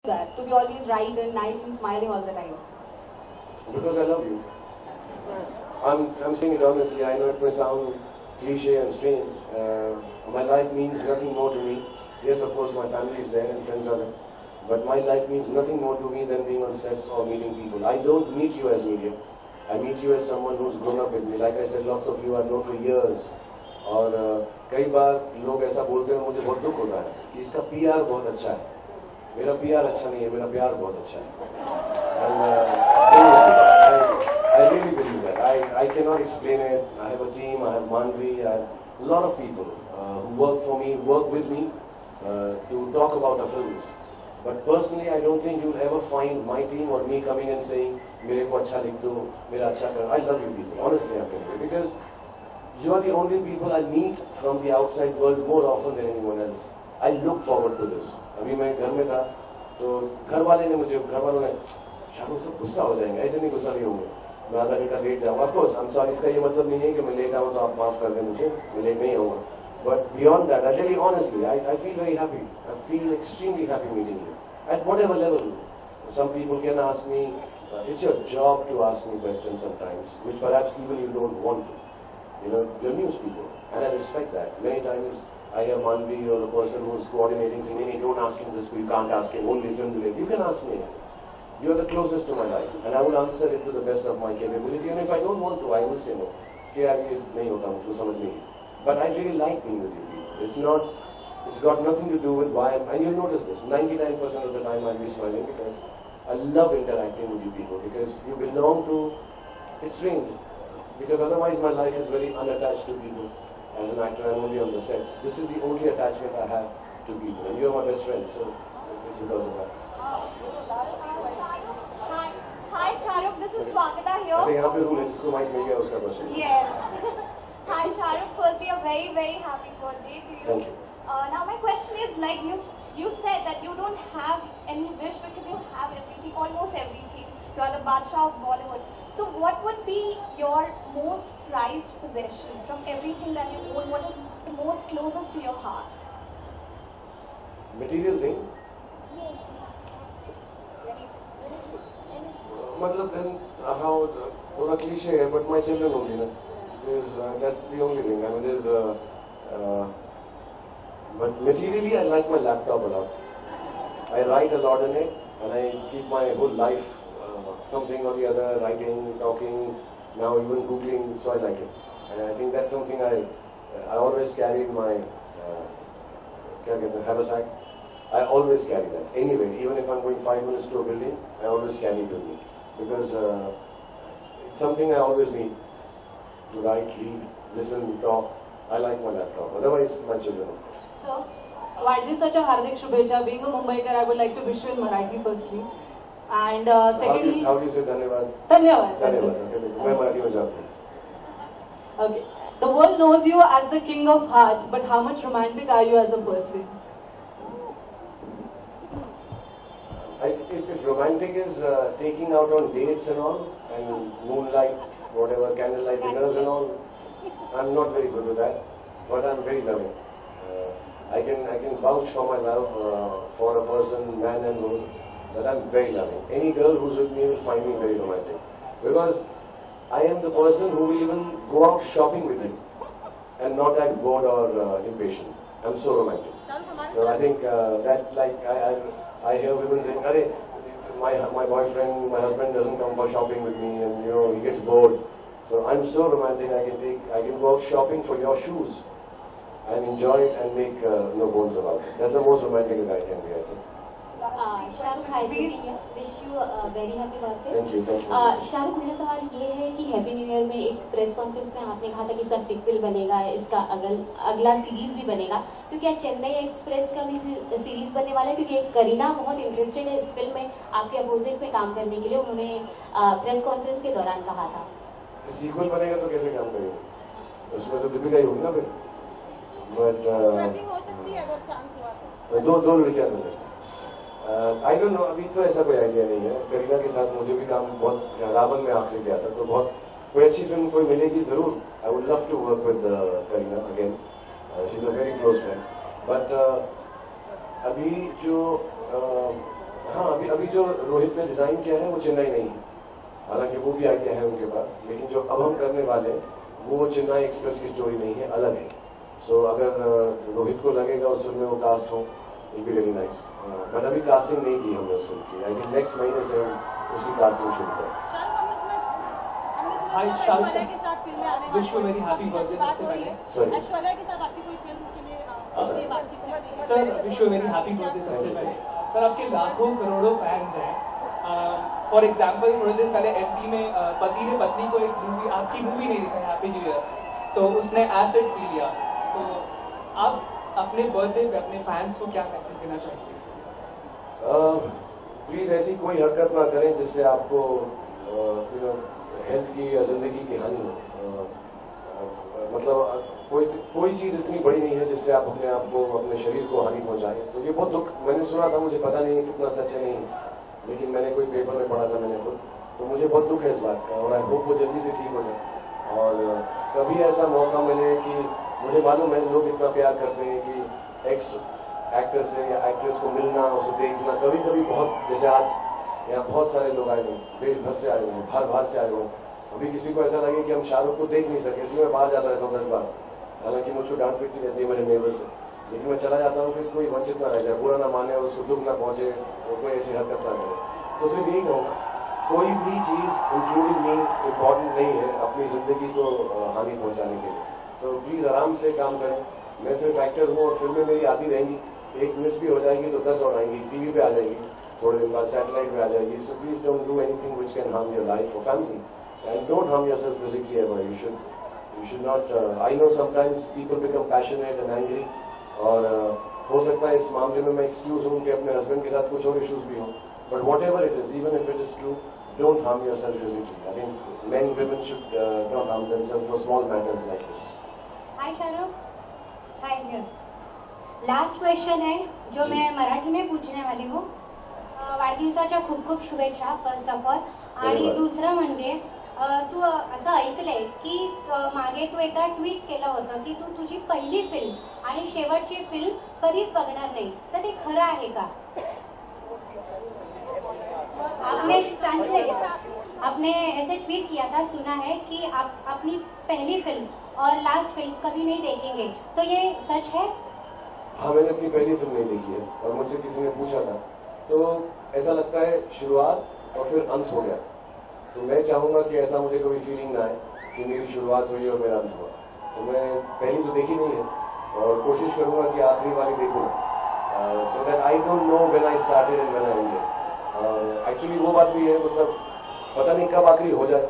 that? To be always right and nice and smiling all the time? Because I love you. I'm saying it honestly. I know it may sound cliche and strange. My life means nothing more to me. Yes, of course, my family is there and friends are there. But my life means nothing more to me than being on sets or meeting people. I don't meet you as media. I meet you as someone who's grown up with me. Like I said, lots of you I've known for years. और कई बार लोग ऐसा बोलते हैं, मुझे बहुत दुख होता है कि इसका पीआर बहुत अच्छा है. मेरा पीआर अच्छा नहीं है, मेरा प्यार बहुत अच्छा है. I really believe that. I cannot explain it. I have a team. I have Manvi. I have a lot of people who work for me, work with me to talk about the films. But personally, I don't think you'll ever find my team or me coming and saying, "मेरे को अच्छा लिख दो, मेरा अच्छा कर." I love you people. Honestly, I'm telling you, because you are the only people I meet from the outside world more often than anyone else. I look forward to this. अभी मैं घर में था, तो घर वालों ने शाहरुख से गुस्सा हो जाएंगे. ऐसे नहीं गुस्सा नहीं होंगे. मैं आधा घंटा लेट जाऊँगा. Of course, I'm sorry. इसका ये मतलब नहीं है कि मैं लेट आऊँ तो आप माफ कर दें मुझे. मैं लेट नहीं आऊँगा. But beyond that, I tell you honestly, I feel very happy. I feel extremely happy meeting you. At whatever level. Some people can ask me, it's your job to ask me questions sometimes, which perhaps even you don't want to. You know, you're news people, and I respect that. Many times I hear Manvi or the person who's coordinating saying, "Hey, don't ask him this, you can't ask him, only film related." You can ask me. You're the closest to my life, and I will answer it to the best of my capability. And if I don't want to, I will say no. But I really like being with you. It's got nothing to do with why. And you'll notice this: 99% of the time I'll be smiling because I love interacting with you people because you belong to. It's strange. Because otherwise my life is very unattached to people. As an actor, I'm only on the sets. This is the only attachment I have to people. And you're my best friend, so it's because of that. Hi Shahrukh, this is Swagata here. I think यहाँ पे room है जिसको mic मिल गया उसका question. Yes. Hi Shahrukh, firstly a very very happy birthday to you. Thank you. Now my question is, like you said that you don't have any wish because you have everything, almost everything. You are the Badshah of Bollywood. So what would be your most prized possession from everything that you own? What is the most closest to your heart? Material thing. मतलब then how पूरा cliche है, but my children only ना. That's the only thing. I mean, but materially I like my laptop a lot. I write a lot in it, and I keep my whole life. Something or the other, writing, talking, now even Googling, so I like it. And I think that's something I always carry in my haversack. I always carry that. Anyway, even if I'm going 5 minutes to a building, I always carry it with me. Because it's something I always need to write, read, listen, talk. I like my laptop. Otherwise, my children, of course. So, Vaidivsacha Hardik Shubhecha. Being a Mumbaiker, I would like to wish you in Marathi firstly. And secondly, how do you say धन्यवाद? धन्यवाद. मैं मराठी में जाता हूँ. Okay. The world knows you as the king of hearts, but how much romantic are you as a person? If romantic is taking out on dates and all, and moonlight, whatever, candlelight dinners and all, I'm not very good with that, but I'm very loving. I can vouch for my love for a person, man and woman. That I'm very loving. Any girl who's with me will find me very romantic. Because I am the person who will even go out shopping with you and not act bored or impatient. I'm so romantic. So I think that, like, I hear women saying, "Arey, my boyfriend, my husband doesn't come for shopping with me, and you know he gets bored." So I'm so romantic. I can go out shopping for your shoes and enjoy it and make no bones about it. That's the most romantic a guy can be, I think. Shahrukh, hi wish you very happy birthday. Thank you. Shahrukh, मेरा सवाल ये है कि happy new year में एक press conference में आपने कहा था कि सब सीक्वल बनेगा, इसका अगला सीरीज भी बनेगा. तो क्या चेन्नई एक्सप्रेस का भी सीरीज बनने वाला है? क्योंकि करीना बहुत इंटरेस्टेड है इस फिल्म में आपके अपोजिट में काम करने के लिए, उन्होंने प्रेस कॉन्फ्रेंस के दौरान कहा था. सीक्वल बनेगा तो कैसे काम करेंगे? उसमें तो दीपिका ही होगी ना फिर. बट दो लड़कियां मिले. आई डोंट नो, अभी तो ऐसा कोई आइडिया नहीं है. करीना के साथ मुझे भी काम बहुत रावण में आखिरी किया था, तो बहुत कोई अच्छी फिल्म कोई मिलेगी जरूर. I would love to work with Kareena again. She is a very close friend. But अभी जो हाँ अभी जो रोहित ने डिजाइन किया है वो चेन्नई नहीं है, हालांकि वो भी आइडिया है उनके पास, लेकिन जो अब हम करने वाले हैं वो चेन्नई एक्सप्रेस की स्टोरी नहीं है, अलग है. सो अगर रोहित को लगेगा उस फिल्म में वो कास्ट हो, it be very nice. But अभी कास्टिंग नहीं की हमने उस फिल्म की. आई थिंक नेक्स्ट महीने से हम उसकी कास्टिंग शुरू करें. Hi Shahrukh sir, wish you very happy birthday सबसे पहले. ऐश्वर्या के साथ आपकी कोई फिल्म के लिए बातचीत sir wish you very happy birthday सबसे पहले. सर आपके लाखों करोड़ों फैंस हैं. फॉर एग्जाम्पल थोड़े दिन पहले एमपी में पति ने पत्नी को एक मूवी, आपकी मूवी नहीं दिखाई हैप्पी न्यू ईयर, तो उसने एसिड पी लिया. तो आप अपने बर्थडे पे अपने फैंस को क्या मैसेज देना चाहेंगे? प्लीज ऐसी कोई हरकत ना करें जिससे आपको हेल्थ की या जिंदगी की हानि हो. मतलब कोई चीज इतनी बड़ी नहीं है जिससे आप अपने आप को, अपने शरीर को हानि पहुंचाएं. तो ये बहुत दुख मैंने सुना था, मुझे पता नहीं कितना सच है नहीं, लेकिन मैंने कोई पेपर में पढ़ा था मैंने खुद, तो मुझे बहुत दुख है इस बात का. और आई होप वो जल्दी से ठीक हो जाए. और कभी ऐसा मौका मिले कि मुझे मालूम है लोग इतना प्यार करते हैं कि एक्स एक्टर से या एक्ट्रेस को मिलना, उसे देखना, कभी कभी बहुत, जैसे आज यहाँ बहुत सारे लोग आए हुए, देश भर से आए हुए, बाहर से आए हुए. अभी किसी को ऐसा लगे कि हम शाहरुख को देख नहीं सके, इसलिए मैं बाहर जाता रहता हूँ 10 बार. हालांकि मुझको डांट पिटती रहती है मेरे नेबर से, लेकिन मैं चला जाता हूँ कि कोई वंचित ना रह जाए, बुरा ना माने और उसको दुख ना पहुंचे और कोई ऐसी हरकत ना करे. तो सिर्फ यही कहूँगा, कोई भी चीज इंक्लूडिंग मी इम्पोर्टेंट नहीं है अपनी जिंदगी को हानि पहुंचाने के लिए. सो प्लीज आराम से काम करें. मैं सिर्फ एक्टर हूँ और फिल्में मेरी आती रहेंगी, एक मिस भी हो जाएगी तो 10 और आएंगी, टीवी पे आ जाएगी, थोड़े दिन बाद सैटेलाइट पे आ जाएगी. So please don't do anything which can harm your life और family, and don't harm yourself physically ever. You should not. I know sometimes people become passionate and angry, और हो सकता है इस मामले में मैं एक्सक्यूज हूँ कि अपने हस्बैंड के साथ कुछ और इश्यूज भी हो, but what ever it is, even if it is true, don't harm yourself physically. I think men, women should not harm themselves for small matters like this. Hi Shahrukh. Hi dear. Last question आहे जो मैं मराठी में पूछने वाली हूँ. वाढदिवसाच्या खूप खूप शुभेच्छा फर्स्ट ऑफ ऑल. आणि दुसरं म्हणजे तू असं ऐकलंय की मागे तू एकदा ट्विट केलं होतं की तू तुझी पहिली फिल्म आणि शेवटची फिल्म कधीच बघणार नाही, तर ते खरं आहे का? आपने ऐसे ट्वीट किया था, सुना है कि आप अपनी पहली फिल्म और लास्ट फिल्म कभी नहीं देखेंगे, तो ये सच है? हाँ, मैंने अपनी पहली फिल्म नहीं देखी है और मुझसे किसी ने पूछा था, तो ऐसा लगता है शुरुआत और फिर अंत हो गया. तो मैं चाहूंगा कि ऐसा मुझे कोई फीलिंग ना आए कि मेरी शुरुआत हुई और मेरा अंत हुआ. तो मैं पहली तो देखी नहीं है और कोशिश करूंगा कि आखिरी वाली देखूँ, so that I don't know when I started and when I ended. Actually वो बात भी है, मतलब पता नहीं कब आखिरी हो जाए,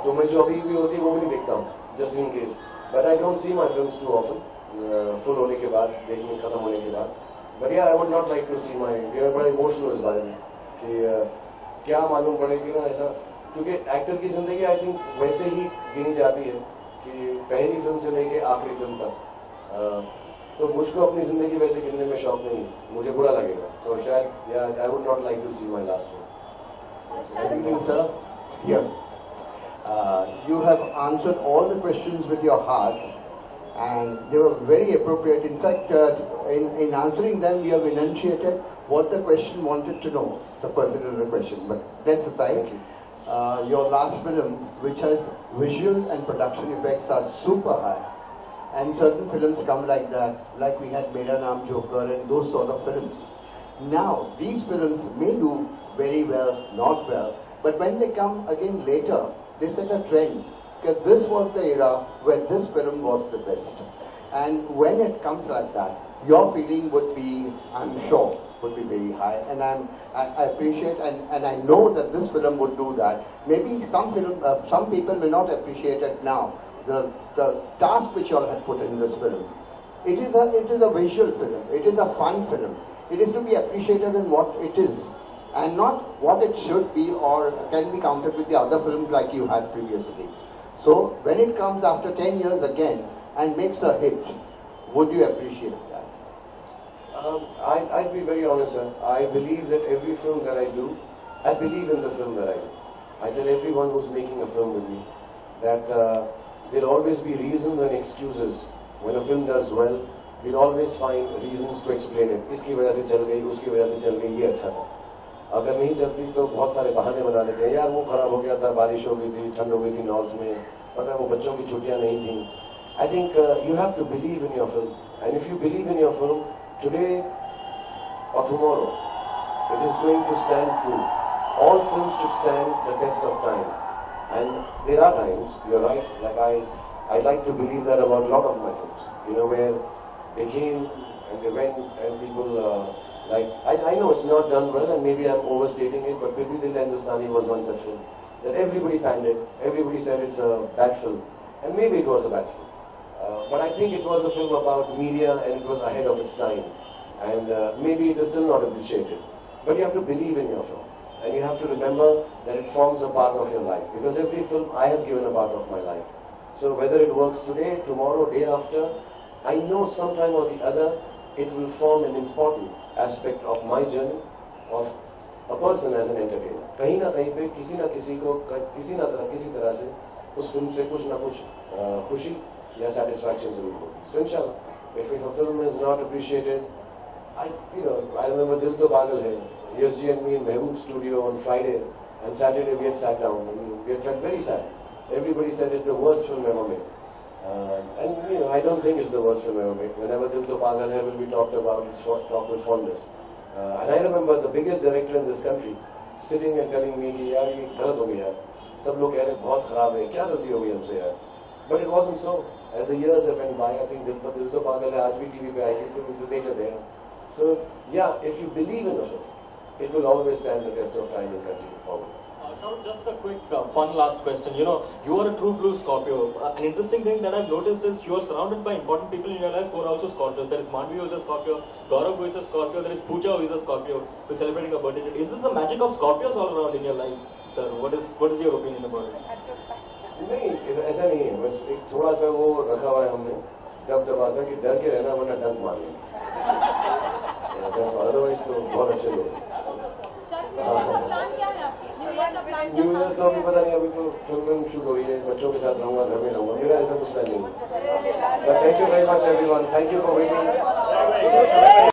तो मैं जो अभी भी होती है वो भी नहीं देखता हूँ, just in case. But I don't see my films too often, full होने के बाद, देखने खत्म होने के बाद. But yeah I would not like to see my, बड़ा इमोशनल इस बारे में कि क्या मालूम पड़ेगी ना ऐसा, क्योंकि एक्टर की जिंदगी आई थिंक वैसे ही गिनी जाती है कि पहली फिल्म से लेके आखिरी फिल्म तक. तो मुझको अपनी जिंदगी वैसे गिनने में शौक नहीं, मुझे बुरा लगेगा. तो शायद I would not like to see my last film. Good evening, sir. Here. You have answered all the questions with your heart, and they were very appropriate. In fact, in answering them, you have enunciated what the question wanted to know, the person in the question. But that's aside. Your last film, which has visual and production effects, are super high. And certain films come like that, like we had Mera Naam Joker and those sort of films. Now, these films may do very well, not well, but when they come again later, they set a trend. Because this was the era where this film was the best. And when it comes like that, your feeling would be, I'm sure, would be very high. And I appreciate and I know that this film would do that. Maybe some people will not appreciate it now. The task which you all had put in this film. It is a visual film. It is a fun film. It is to be appreciated in what it is, and not what it should be or can be counted with the other films like you had previously. So when it comes after 10 years again and makes a hit, would you appreciate that? I'd be very honest, sir. I believe that every film that I do, I believe in the film that I do. I tell everyone who's making a film with me that there'll always be reasons and excuses. When a film does well, we'll always find reasons to explain it. इसकी वजह से चल गई, उसकी वजह से चल गई, ये अच्छा था. अगर नहीं चलती तो बहुत सारे बहाने बना देते हैं, यार वो खराब हो गया था, बारिश हो गई थी, ठंड हो गई थी नॉर्थ में, पता है वो बच्चों की छुट्टियां नहीं थी. I think you have to believe in your film, and if you believe in your film today or tomorrow, it is going to stand true. All films should stand the test of time, and there are times, you're right, like I like to believe that about a lot of my films, you know, where they came and they went and people like, I know it's not done well and maybe I'm overstating it, but Pippi Dil Hindustani was one such film that everybody panned it, everybody said it's a bad film, and maybe it was a bad film. But I think it was a film about media and it was ahead of its time, and maybe it is still not appreciated. But you have to believe in your film, and you have to remember that it forms a part of your life, because every film I have given a part of my life. So whether it works today, tomorrow, day after, I know sometime or the other it will form an important aspect of my journey of a person as an entertainer. कहीं ना कहीं पे किसी ना किसी को किसी तरह से उस फिल्म से कुछ ना कुछ खुशी या satisfaction जरूर होगी. So inshallah, if a film is not appreciated, I remember Dil To Pagal Hai. ESG and me in Mehboob studio on Friday, and Saturday we had sat down and we had felt very sad. Everybody said it's the worst film ever made. And I don't think it's the worst film ever made. Whenever Dil To Pagal Hai will be talked about, it's talked with fondness. And I remember the biggest director in this country sitting and telling me कि यार ये गलत हो गया, सब लोग कह रहे हैं बहुत खराब है, क्या गलती हो गई हमसे यार. But it wasn't so. As the years have went by, I think Dil To Pagal Hai आज भी TV पे आएगी तो उसे देख लेते हैं. So yeah, if you believe in a film, it will always stand the test of time and continue forward. Shahrukh, just a quick fun last question. You know, you are a true blue Scorpio. An interesting thing that I've noticed is you are surrounded by important people in your life who are also Scorpios. There is Manvi who is a Scorpio, Gaurav who is a Scorpio, there is Pooja who is a Scorpio who is celebrating a birthday today. Is this the magic of Scorpios all around in your life, sir? What is your opinion about it? नहीं, ऐसा नहीं है. बस एक थोड़ा सा वो रखा हुआ है हमने दबदबा सा कि डर के रहना वरना डंक मारेंगे. अदरवाइज तो बहुत अच्छे लोग. न्यू ईयर तो अभी पता नहीं, अभी तो फिल्म शूट हो रही है, बच्चों के साथ रहूंगा, घर में रहूंगा, मेरा ऐसा कुछ प्लान नहीं है. Thank you very much everyone, thank you for waiting.